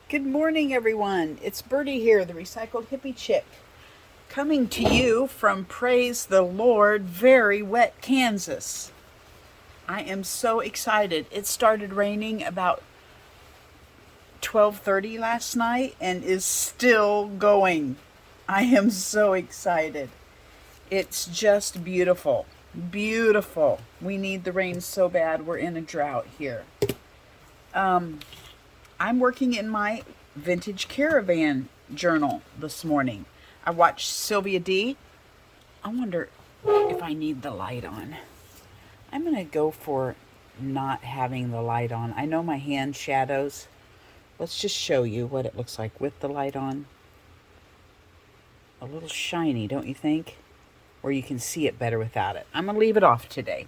Good morning, everyone. It's Bertie here, the Recycled Hippie Chick, coming to you from, praise the Lord, very wet Kansas. I am so excited. It started raining about 12:30 last night and is still going. I am so excited. It's just beautiful. Beautiful. We need the rain so bad. We're in a drought here. I'm working in my vintage caravan journal this morning. I watched Sylvia D. I wonder if I need the light on. I'm going to go for not having the light on. I know my hand shadows. Let's just show you what it looks like with the light on. A little shiny, don't you think? Or you can see it better without it. I'm going to leave it off today.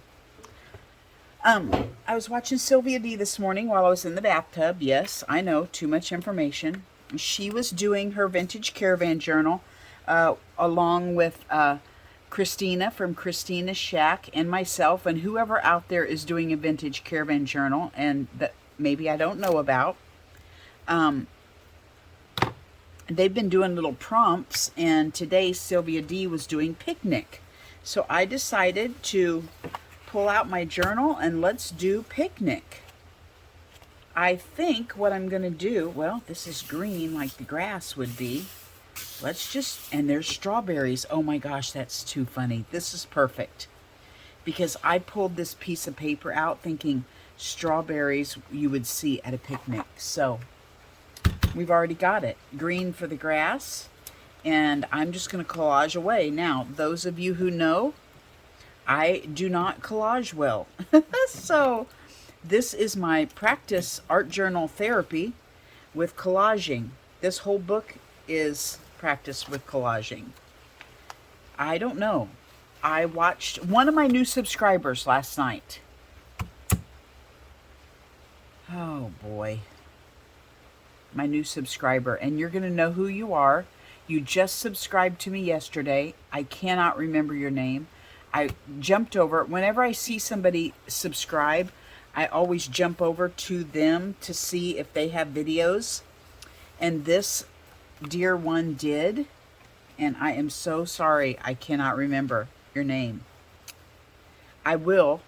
I was watching Sylvia D this morning while I was in the bathtub. Yes, I know, too much information. She was doing her vintage caravan journal along with Christina from Christina's Shack and myself and whoever out there is doing a vintage caravan journal and that maybe I don't know about. They've been doing little prompts, and today Sylvia D was doing picnic. So I decided to pull out my journal and let's do picnic. I think what I'm going to do, well, this is green like the grass would be. And there's strawberries. Oh my gosh, that's too funny. This is perfect. Because I pulled this piece of paper out thinking strawberries you would see at a picnic. So we've already got it. Green for the grass. And I'm just going to collage away. Now, those of you who know, I do not collage well. So this is my practice art journal therapy with collaging. This whole book is practice with collaging. I don't know. I watched one of my new subscribers last night. Oh boy. My new subscriber. And you're going to know who you are. You just subscribed to me yesterday. I cannot remember your name. I jumped over. Whenever I see somebody subscribe, I always jump over to them to see if they have videos. And this dear one did. And I am so sorry I cannot remember your name. I will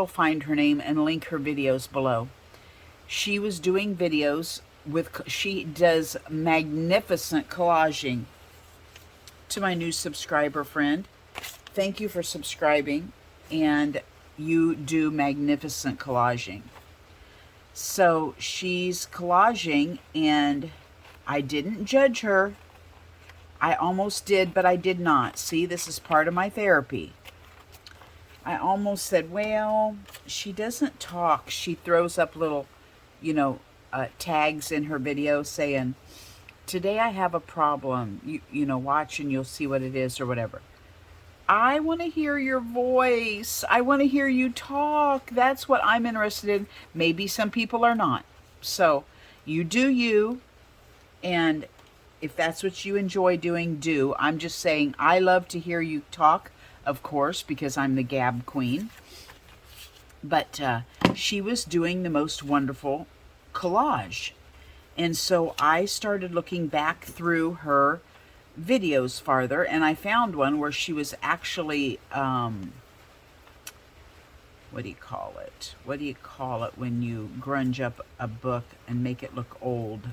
find her name and link her videos below. She was doing videos she does magnificent collaging. To my new subscriber friend, thank you for subscribing, and you do magnificent collaging. So she's collaging, and I didn't judge her. I almost did, but I did not. See, this is part of my therapy. I almost said, well, she doesn't talk. She throws up little, tags in her video saying, today I have a problem. Watch and you'll see what it is or whatever. I want to hear your voice. I want to hear you talk. That's what I'm interested in. Maybe some people are not. So you do you. And if that's what you enjoy doing, do. I'm just saying I love to hear you talk, of course, because I'm the gab queen. But she was doing the most wonderful collage. And so I started looking back through her videos farther, and I found one where she was actually what do you call it when you grunge up a book and make it look old?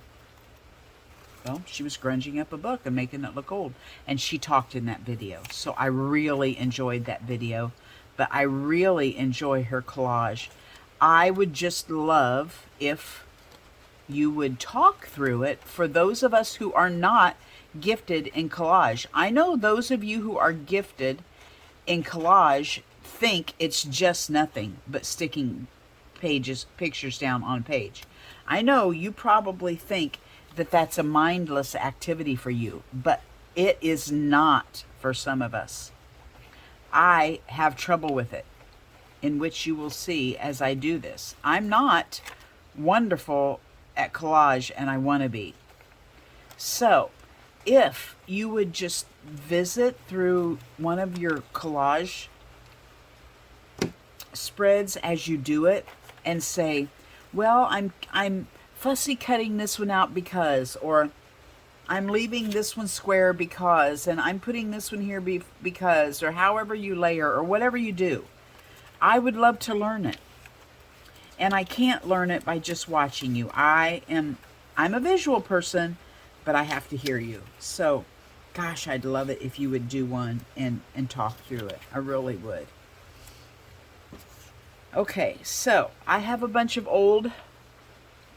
Well, she was grunging up a book and making it look old, and she talked in that video. So I really enjoyed that video, but I really enjoy her collage. I would just love if you would talk through it for those of us who are not gifted in collage. I know those of you who are gifted in collage think it's just nothing but sticking pictures down on a page. I know you probably think that that's a mindless activity for you, but it is not for some of us. I have trouble with it, in which you will see as I do this. I'm not wonderful at collage, and I want to be. So if you would just visit through one of your collage spreads as you do it and say, well, I'm fussy cutting this one out because, or I'm leaving this one square because, and I'm putting this one here because, or however you layer, or whatever you do. I would love to learn it. And I can't learn it by just watching you. I'm a visual person, but I have to hear you. So, gosh, I'd love it if you would do one and talk through it. I really would. Okay, so I have a bunch of old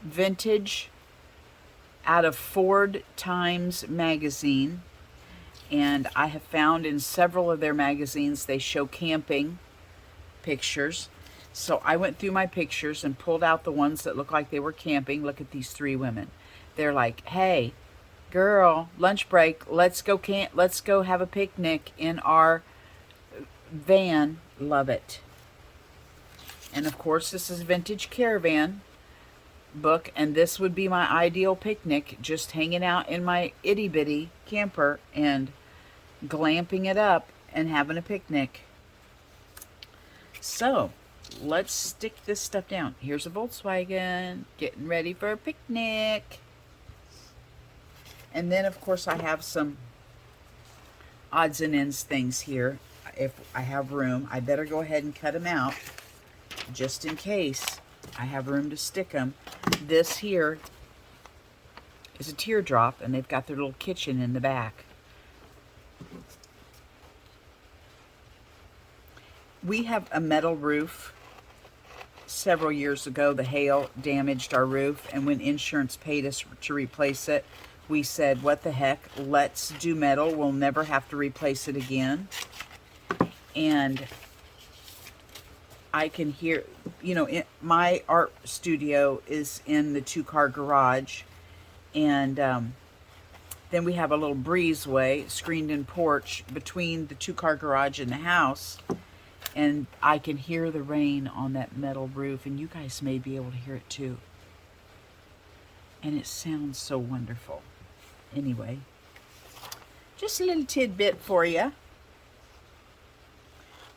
vintage out of Ford Times magazine, and I have found in several of their magazines they show camping pictures. So I went through my pictures and pulled out the ones that look like they were camping. Look at these three women. They're like, hey, girl, lunch break, let's go have a picnic in our van. Love it. And of course, this is Vintage Caravan book, and this would be my ideal picnic, just hanging out in my itty-bitty camper and glamping it up and having a picnic. So, let's stick this stuff down. Here's a Volkswagen, getting ready for a picnic. And then, of course, I have some odds and ends things here. If I have room, I better go ahead and cut them out, just in case I have room to stick them. This here is a teardrop, and they've got their little kitchen in the back. We have a metal roof. Several years ago, the hail damaged our roof, and when insurance paid us to replace it, we said, what the heck, let's do metal. We'll never have to replace it again. And I can hear, you know, my art studio is in the two-car garage, and then we have a little breezeway, screened-in porch between the two-car garage and the house, and I can hear the rain on that metal roof, and you guys may be able to hear it too. And it sounds so wonderful. Anyway, just a little tidbit for you.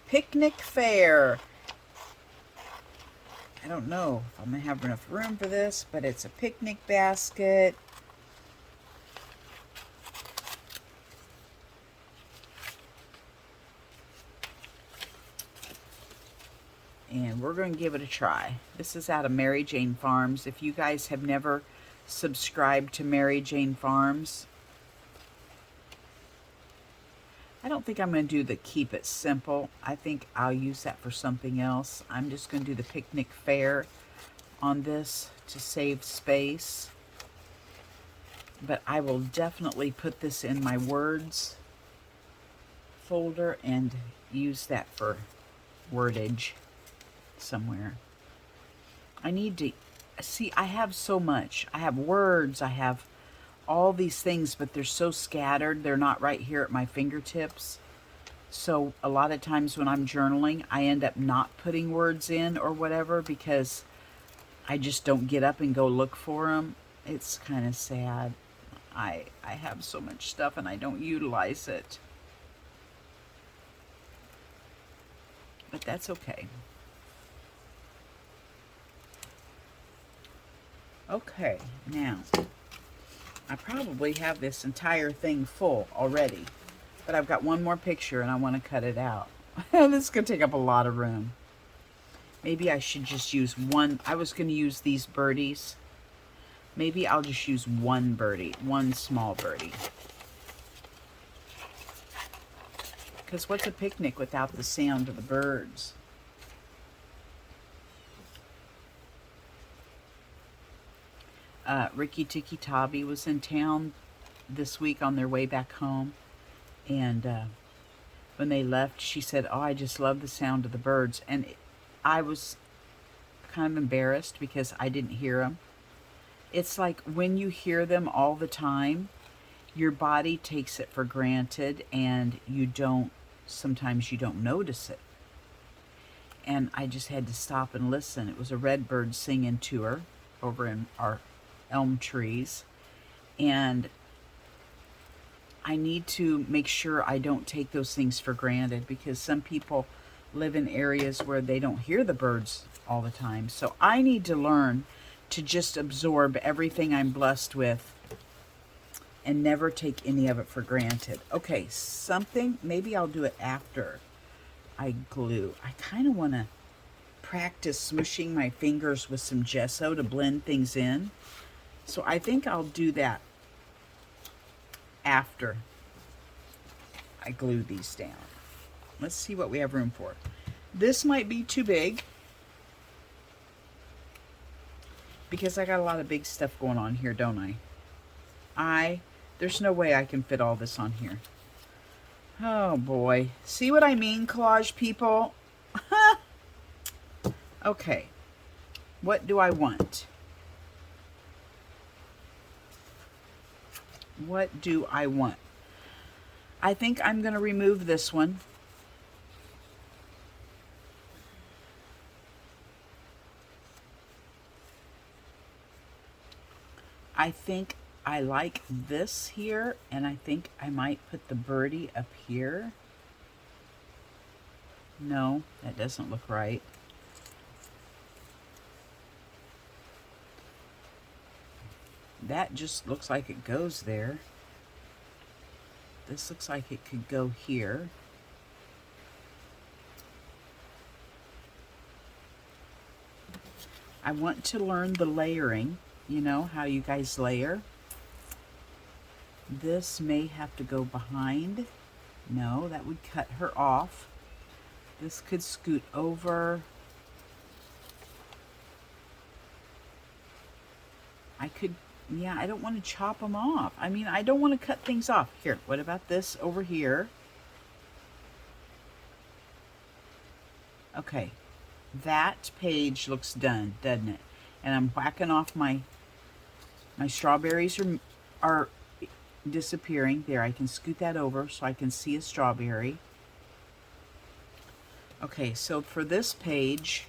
Picnic fair. I don't know if I'm going to have enough room for this, but it's a picnic basket. And we're going to give it a try. This is out of Mary Jane Farms. If you guys have never subscribed to Mary Jane Farms, I don't think I'm going to do the keep it simple. I think I'll use that for something else. I'm just going to do the picnic fair on this to save space. But I will definitely put this in my words folder and use that for wordage somewhere. I need to see, I have so much. I have words, I have all these things, but they're so scattered. They're not right here at my fingertips. So a lot of times when I'm journaling, I end up not putting words in or whatever because I just don't get up and go look for them. It's kind of sad. I have so much stuff and I don't utilize it. But that's okay. Okay, now, I probably have this entire thing full already, but I've got one more picture and I want to cut it out. This is going to take up a lot of room. Maybe I should just use one. I was going to use these birdies. Maybe I'll just use one birdie, one small birdie. Because what's a picnic without the sound of the birds? Ricky Tikki Tavi was in town this week on their way back home, and when they left, she said, oh, I just love the sound of the birds. And I was kind of embarrassed because I didn't hear them. It's like when you hear them all the time, your body takes it for granted, and sometimes you don't notice it. And I just had to stop and listen. It was a redbird singing to her over in our elm trees, and I need to make sure I don't take those things for granted, because some people live in areas where they don't hear the birds all the time. So I need to learn to just absorb everything I'm blessed with and never take any of it for granted. Okay, something, maybe I'll do it after I glue. I kind of want to practice smooshing my fingers with some gesso to blend things in. So I think I'll do that after I glue these down. Let's see what we have room for. This might be too big because I got a lot of big stuff going on here, don't I? There's no way I can fit all this on here. Oh boy. See what I mean, collage people? Okay. What do I want? What do I want? I think I'm going to remove this one. I think I like this here, and I think I might put the birdie up here. No, that doesn't look right. That just looks like it goes there. This looks like it could go here. I want to learn the layering, you know, how you guys layer. This may have to go behind. No, that would cut her off. This could scoot over. I could, yeah, I don't want to chop them off. I mean, I don't want to cut things off. Here, what about this over here? Okay, that page looks done, doesn't it? And I'm whacking off my strawberries are disappearing. There, I can scoot that over so I can see a strawberry. Okay, so for this page,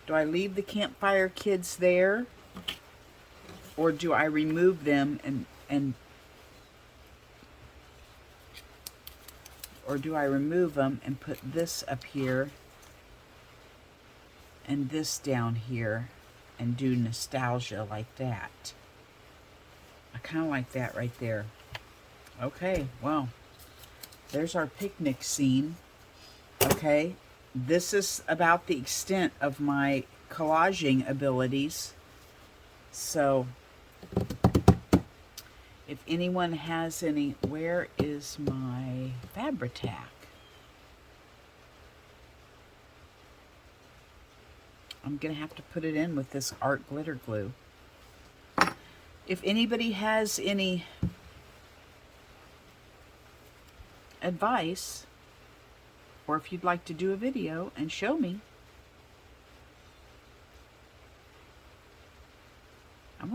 do I leave the campfire kids there? Or do I remove them or do I remove them and put this up here and this down here and do nostalgia like that? I kind of like that right there. Okay, well, there's our picnic scene. Okay, this is about the extent of my collaging abilities. So, if anyone has any, where is my Fabri-Tac? I'm going to have to put it in with this art glitter glue. If anybody has any advice, or if you'd like to do a video and show me, I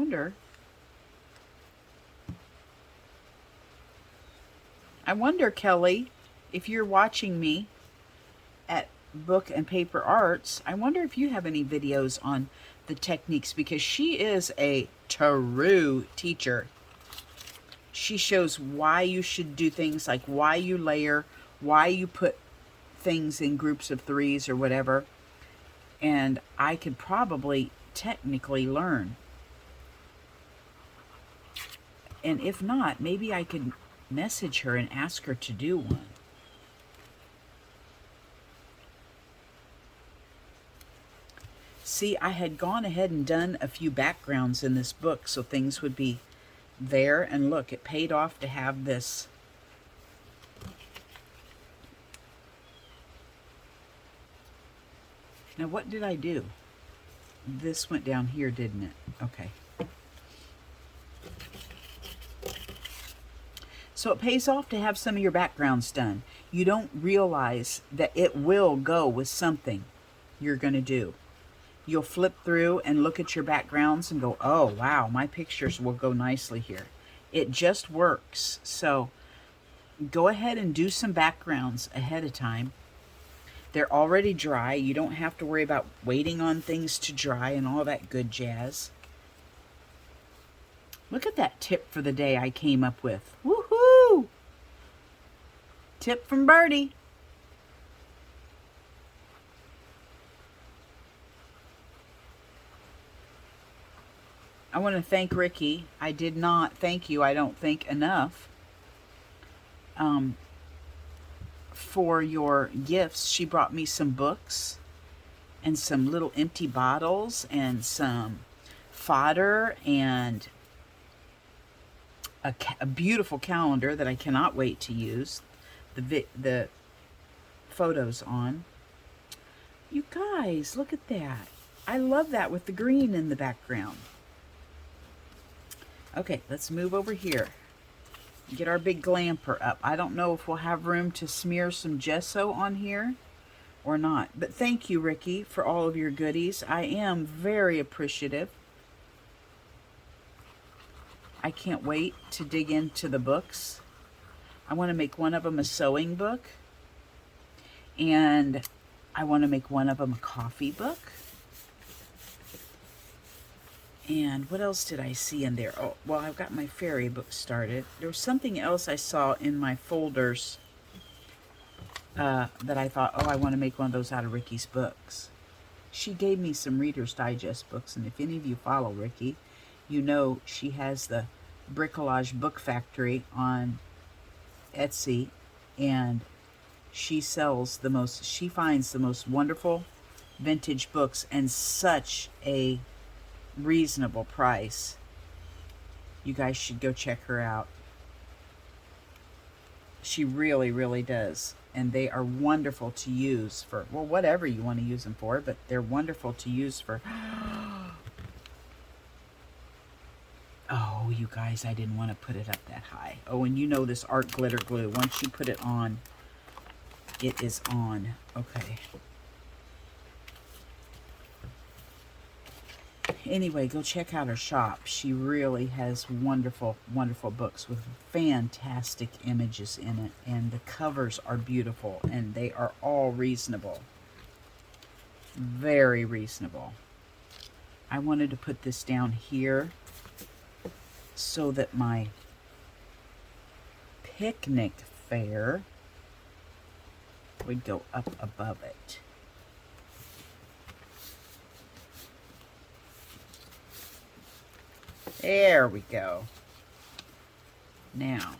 wonder, Kelly, if you're watching me at Book and Paper Arts, I wonder if you have any videos on the techniques, because she is a true teacher. She shows why you should do things, like why you layer, why you put things in groups of threes or whatever. And I could probably technically learn. And if not, maybe I could message her and ask her to do one. See, I had gone ahead and done a few backgrounds in this book so things would be there. And look, it paid off to have this. Now, what did I do? This went down here, didn't it? Okay. So it pays off to have some of your backgrounds done. You don't realize that it will go with something you're going to do. You'll flip through and look at your backgrounds and go, oh, wow, my pictures will go nicely here. It just works. So go ahead and do some backgrounds ahead of time. They're already dry. You don't have to worry about waiting on things to dry and all that good jazz. Look at that tip for the day I came up with. Woohoo! Tip from Birdie. I want to thank Ricky. I did not thank you, I don't think, enough um, for your gifts. She brought me some books and some little empty bottles and some fodder and a beautiful calendar that I cannot wait to use the photos on. You guys, look at that. I love that with the green in the background. Okay, let's move over here. Get our big glamper up. I don't know if we'll have room to smear some gesso on here or not. But thank you, Ricky, for all of your goodies. I am very appreciative. I can't wait to dig into the books. I want to make one of them a sewing book. And I want to make one of them a coffee book. And what else did I see in there? Oh, well, I've got my fairy book started. There was something else I saw in my folders that I thought, oh, I want to make one of those out of Ricky's books. She gave me some Reader's Digest books, and if any of you follow Ricky, you know she has the Bricolage Book Factory on Etsy, and she sells she finds the most wonderful vintage books and such a reasonable price. You guys should go check her out. She really, really does. And they are wonderful to use for, well, whatever you want to use them for, but they're wonderful to use for. Oh, you guys, I didn't want to put it up that high. Oh, and you know this art glitter glue, once you put it on, it is on. Okay. Anyway, go check out her shop. She really has wonderful, wonderful books with fantastic images in it. And the covers are beautiful. And they are all reasonable. Very reasonable. I wanted to put this down here so that my picnic fair would go up above it. There we go. Now,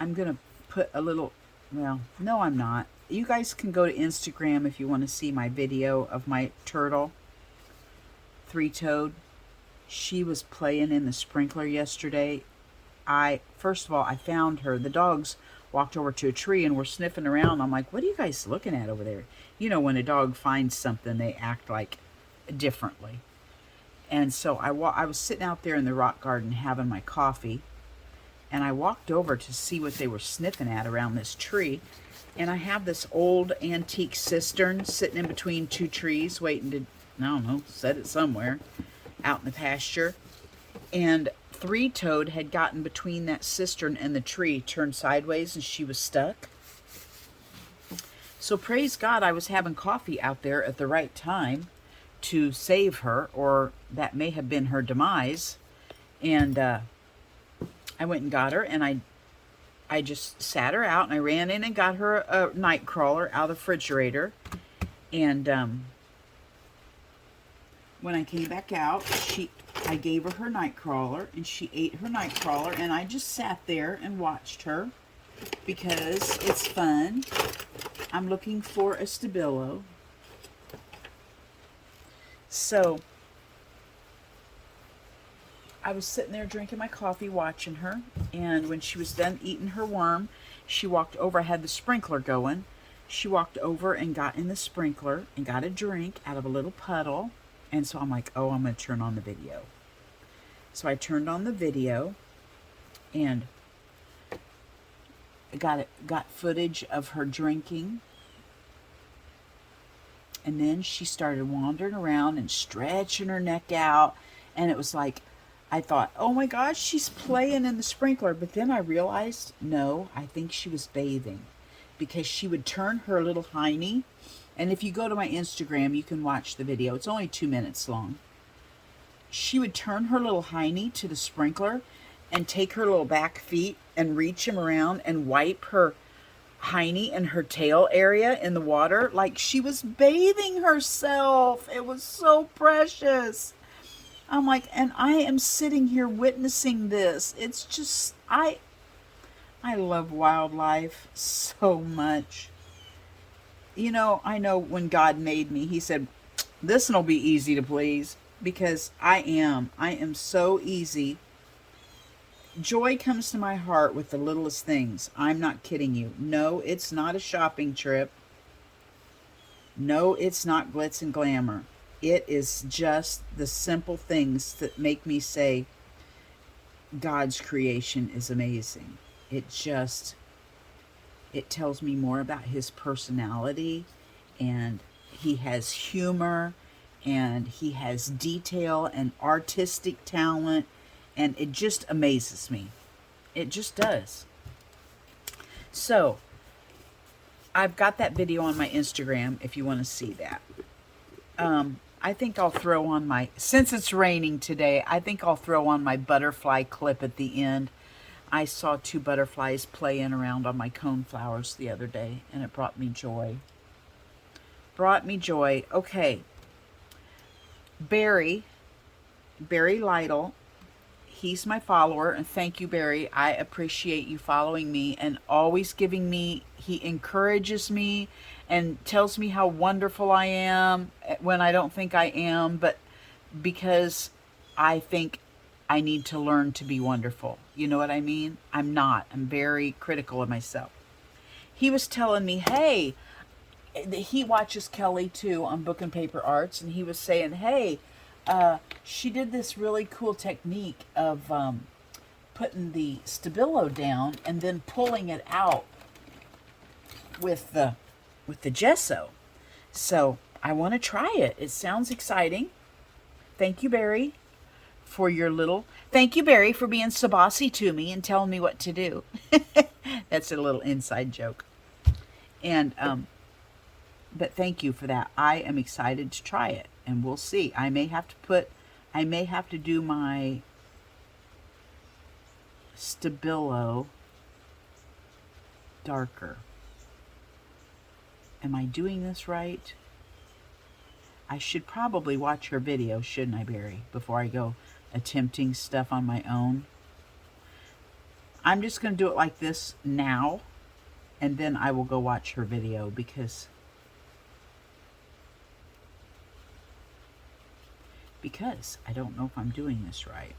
I'm going to put a little, well, no, I'm not. You guys can go to Instagram if you want to see my video of my turtle, three-toed. She was playing in the sprinkler yesterday. First of all, I found her. The dogs walked over to a tree and were sniffing around. I'm like, what are you guys looking at over there? You know, when a dog finds something, they act like differently. And so I was sitting out there in the rock garden having my coffee, and I walked over to see what they were sniffing at around this tree. And I have this old antique cistern sitting in between two trees waiting to, I don't know, set it somewhere out in the pasture. And Three-Toed had gotten between that cistern and the tree, turned sideways, and she was stuck. So praise God I was having coffee out there at the right time to save her, or that may have been her demise. And I went and got her, and I just sat her out, and I ran in and got her a night crawler out of the refrigerator. And when I came back out, I gave her night crawler, and she ate her night crawler, and I just sat there and watched her because it's fun. I'm looking for a Stabilo. So I was sitting there drinking my coffee, watching her, and when she was done eating her worm, she walked over. I had the sprinkler going. She walked over and got in the sprinkler and got a drink out of a little puddle. And so I'm like, oh, I'm going to turn on the video. So I turned on the video and got footage of her drinking. And then she started wandering around and stretching her neck out. And it was like, I thought, oh my gosh, she's playing in the sprinkler. But then I realized, no, I think she was bathing. Because she would turn her little hiney. And if you go to my Instagram, you can watch the video. It's only 2 minutes long. She would turn her little hiney to the sprinkler and take her little back feet and reach them around and wipe her hiney and her tail area in the water like she was bathing herself. It was so precious. I'm like, and I am sitting here witnessing this. It's just, I love wildlife so much. You know, I know when God made me, he said, this will be easy to please, because I am so easy. Joy comes to my heart with the littlest things. I'm not kidding you. No, it's not a shopping trip. No, it's not glitz and glamour. It is just the simple things that make me say God's creation is amazing. It just, it tells me more about his personality, and he has humor, and he has detail and artistic talent, and it just amazes me. It just does. So I've got that video on my Instagram if you want to see that. I think I'll throw on my, since it's raining today, I think I'll throw on my butterfly clip at the end. I saw 2 butterflies playing around on my coneflowers the other day, and it brought me joy. Brought me joy. Okay. Barry Lytle, he's my follower, and thank you, Barry. I appreciate you following me and always giving me, he encourages me and tells me how wonderful I am when I don't think I am, but because I think I need to learn to be wonderful. You know what I mean? I'm not. I'm very critical of myself. He was telling me, hey, he watches Kelly too on Book and Paper Arts, and he was saying, hey, she did this really cool technique of putting the Stabilo down and then pulling it out with the gesso. So I want to try it. It sounds exciting. Thank you, Barry, for your little... Thank you, Barry, for being so bossy to me and telling me what to do. That's a little inside joke. And, but thank you for that. I am excited to try it, and we'll see. I may have to do my Stabilo darker. Am I doing this right? I should probably watch her video, shouldn't I, Barry, before I go attempting stuff on my own. I'm just going to do it like this now, and then I will go watch her video, because I don't know if I'm doing this right.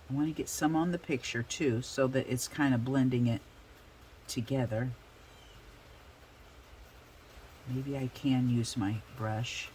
I want to get some on the picture too, so that it's kind of blending it together. Maybe I can use my brush.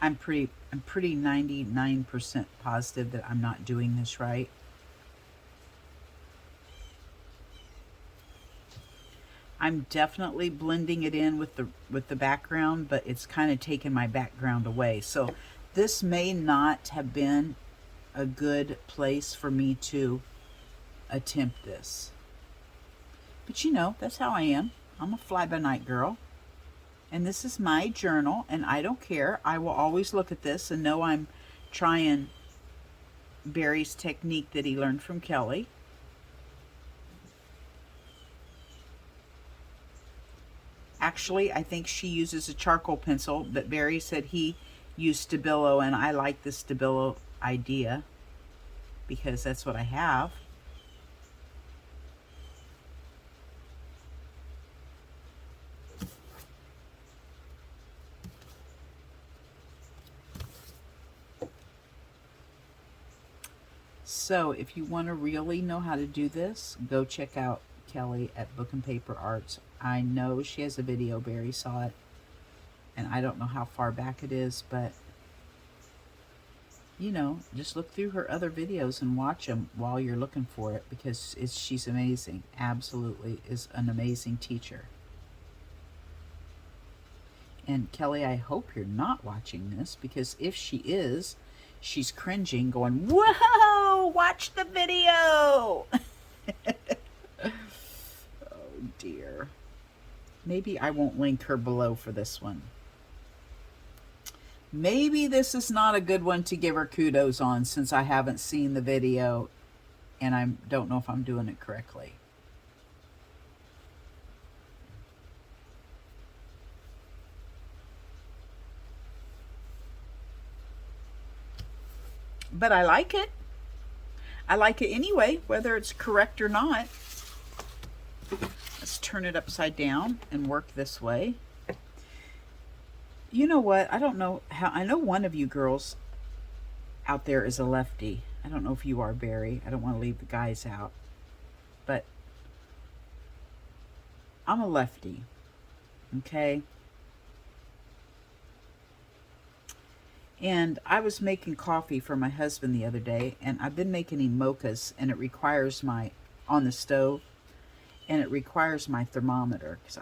I'm pretty 99% positive that I'm not doing this right. I'm definitely blending it in with the background, but it's kind of taken my background away. So this may not have been a good place for me to attempt this. But you know, that's how I am. I'm a fly-by-night girl. And this is my journal, and I don't care. I will always look at this and know I'm trying Barry's technique that he learned from Kelly. Actually, I think she uses a charcoal pencil, but Barry said he used Stabilo, and I like the Stabilo idea because that's what I have. So if you want to really know how to do this, go check out Kelly at Book and Paper Arts. I know she has a video. Barry saw it, and I don't know how far back it is, but you know, just look through her other videos and watch them while you're looking for it, because she's amazing. Absolutely is an amazing teacher. And Kelly, I hope you're not watching this, because if she is, she's cringing, going, whoa, watch the video. Maybe I won't link her below for this one. Maybe this is not a good one to give her kudos on since I haven't seen the video and I don't know if I'm doing it correctly. But I like it. I like it anyway, whether it's correct or not. Let's turn it upside down and work this way. You know what? I don't know how. I know one of you girls out there is a lefty. I don't know if you are, Barry. I don't want to leave the guys out. But I'm a lefty. Okay? And I was making coffee for my husband the other day, and I've been making him mochas, and it requires on the stove, and it requires my thermometer, because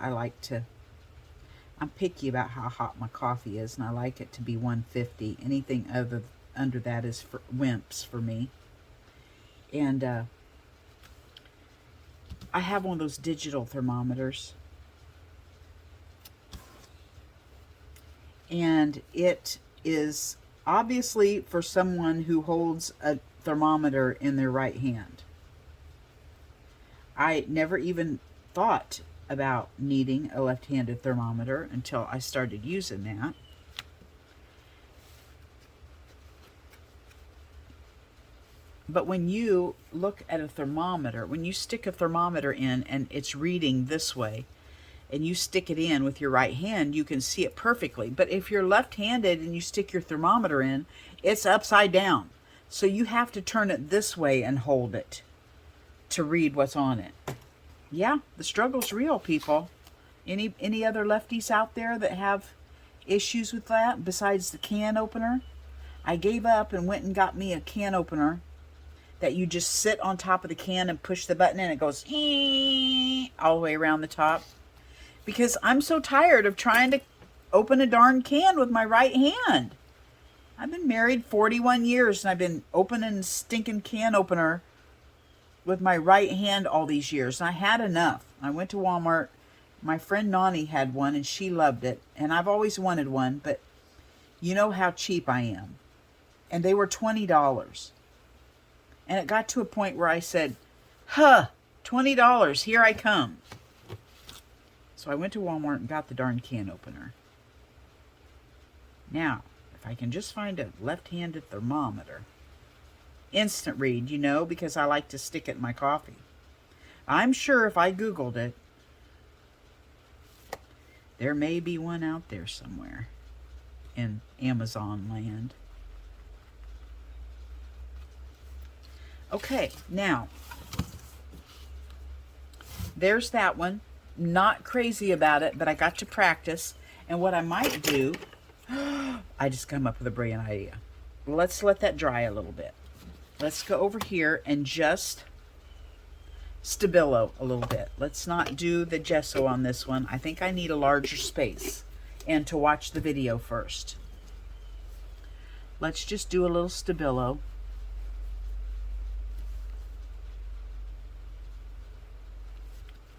I'm picky about how hot my coffee is, and I like it to be 150. Anything under that is for wimps for me. And I have one of those digital thermometers, and it is obviously for someone who holds a thermometer in their right hand. I never even thought about needing a left-handed thermometer until I started using that. But when you look at a thermometer, when you stick a thermometer in and it's reading this way, and you stick it in with your right hand, you can see it perfectly. But if you're left-handed and you stick your thermometer in, it's upside down. So you have to turn it this way and hold it to read what's on it. Yeah, the struggle's real, people. Any other lefties out there that have issues with that besides the can opener? I gave up and went and got me a can opener that you just sit on top of the can and push the button and it goes all the way around the top. Because I'm so tired of trying to open a darn can with my right hand. I've been married 41 years and I've been opening a stinking can opener with my right hand all these years. And I had enough. I went to Walmart. My friend Nani had one and she loved it. And I've always wanted one, but you know how cheap I am. And they were $20. And it got to a point where I said, $20, here I come. So I went to Walmart and got the darn can opener. Now, if I can just find a left-handed thermometer. Instant read, you know, because I like to stick it in my coffee. I'm sure if I Googled it, there may be one out there somewhere in Amazon land. Okay, now, there's that one. Not crazy about it, but I got to practice. And what I might do, I just come up with a brilliant idea. Let's let that dry a little bit. Let's go over here and just stabilo a little bit. Let's not do the gesso on this one. I think I need a larger space and to watch the video first. Let's just do a little stabilo.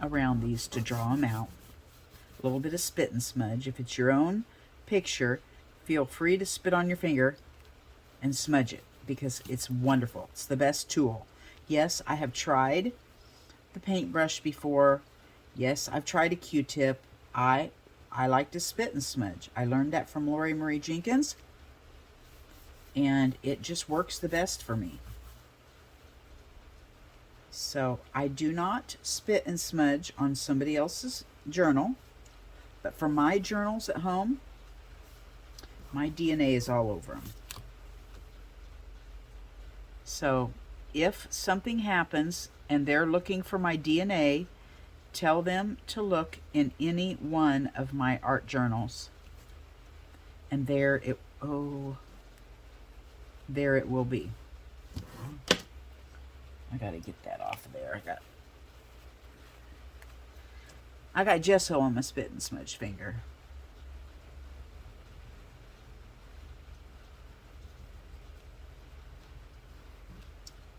Around these to draw them out. A little bit of spit and smudge. If it's your own picture, feel free to spit on your finger and smudge it because it's wonderful. It's the best tool. Yes, I have tried the paintbrush before. Yes, I've tried a Q-tip. I like to spit and smudge. I learned that from Lori Marie Jenkins, and it just works the best for me. So I do not spit and smudge on somebody else's journal, but for my journals at home, my DNA is all over them. So if something happens and they're looking for my DNA, tell them to look in any one of my art journals. And there it will be. I gotta get that off of there. I got gesso on my spit and smudge finger.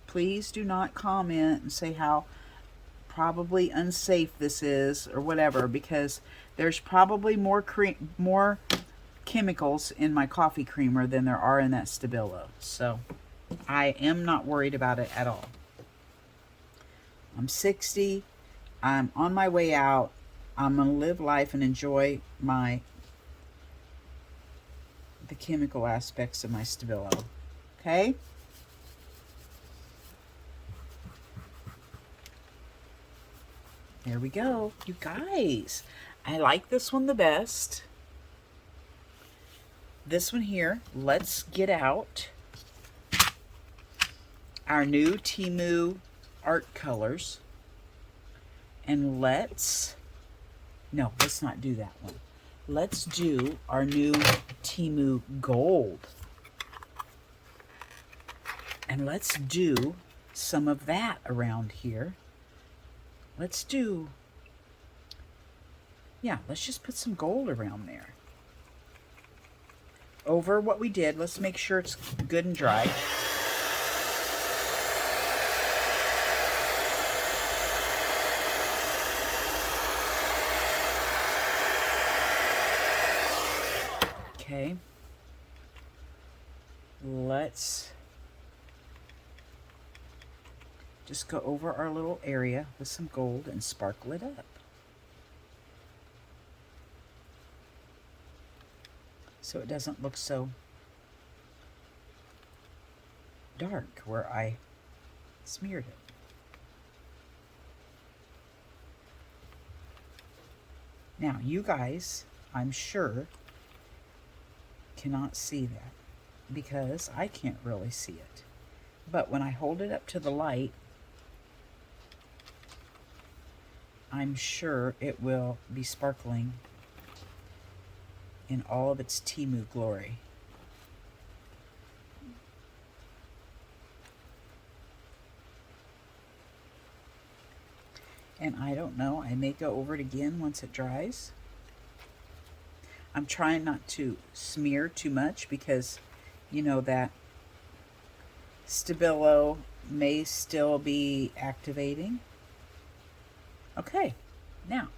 Please do not comment and say how probably unsafe this is, or whatever, because there's probably more chemicals in my coffee creamer than there are in that Stabilo. So I am not worried about it at all. I'm 60. I'm on my way out. I'm going to live life and enjoy the chemical aspects of my Stabilo. Okay? There we go. You guys, I like this one the best. This one here, let's get out our new Temu art colors. And let's not do that one. Let's do our new Temu gold. And let's do some of that around here. Let's just put some gold around there. Over what we did, let's make sure it's good and dry. Okay. Let's just go over our little area with some gold and sparkle it up. So it doesn't look so dark where I smeared it. Now, you guys, I'm sure, cannot see that because I can't really see it. But when I hold it up to the light, I'm sure it will be sparkling in all of its Temu glory. And I don't know, I may go over it again once it dries. I'm trying not to smear too much because, you know, that Stabilo may still be activating. Okay, now,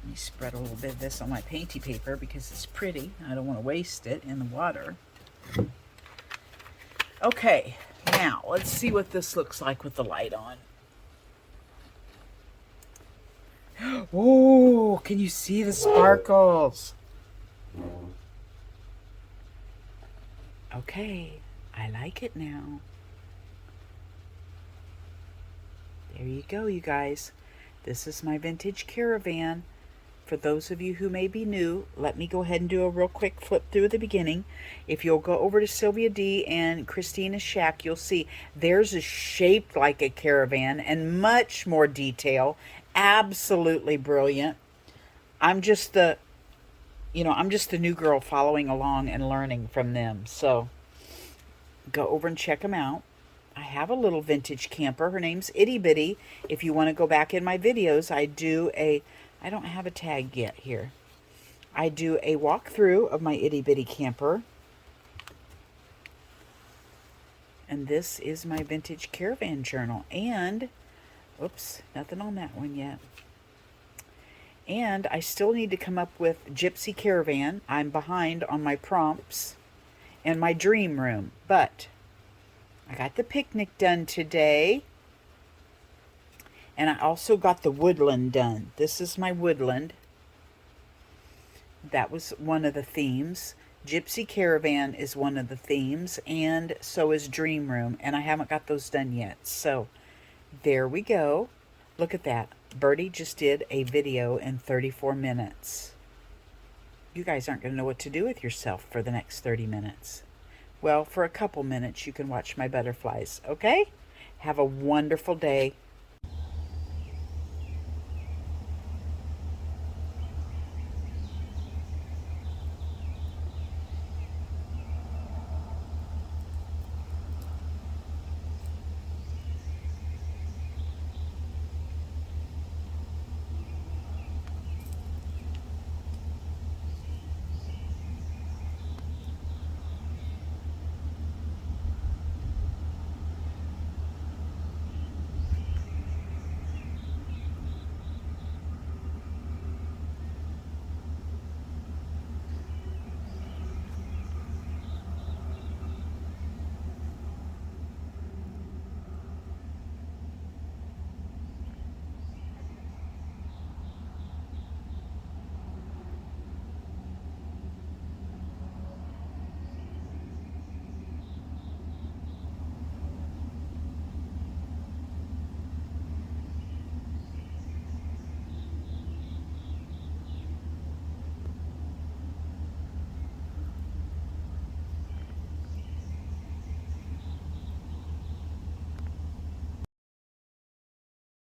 let me spread a little bit of this on my painty paper because it's pretty. I don't want to waste it in the water. Okay, now let's see what this looks like with the light on. Oh, can you see the sparkles? Okay, I like it now. There you go, you guys. This is my vintage caravan. For those of you who may be new, let me go ahead and do a real quick flip through at the beginning. If you'll go over to Sylvia D and Christina's shack, you'll see theirs is shaped like a caravan and much more detail. Absolutely brilliant. I'm just the new girl following along and learning from them. So go over and check them out. I have a little vintage camper. Her name's Itty Bitty. If you want to go back in my videos, I don't have a tag yet here. I do a walkthrough of my Itty Bitty camper. And this is my vintage caravan journal. And, oops, nothing on that one yet. And I still need to come up with Gypsy Caravan. I'm behind on my prompts and my dream room. But I got the picnic done today. And I also got the woodland done. This is my woodland. That was one of the themes. Gypsy Caravan is one of the themes. And so is Dream Room. And I haven't got those done yet. So there we go. Look at that. Birdie just did a video in 34 minutes. You guys aren't going to know what to do with yourself for the next 30 minutes. Well, for a couple minutes, you can watch my butterflies, okay? Have a wonderful day.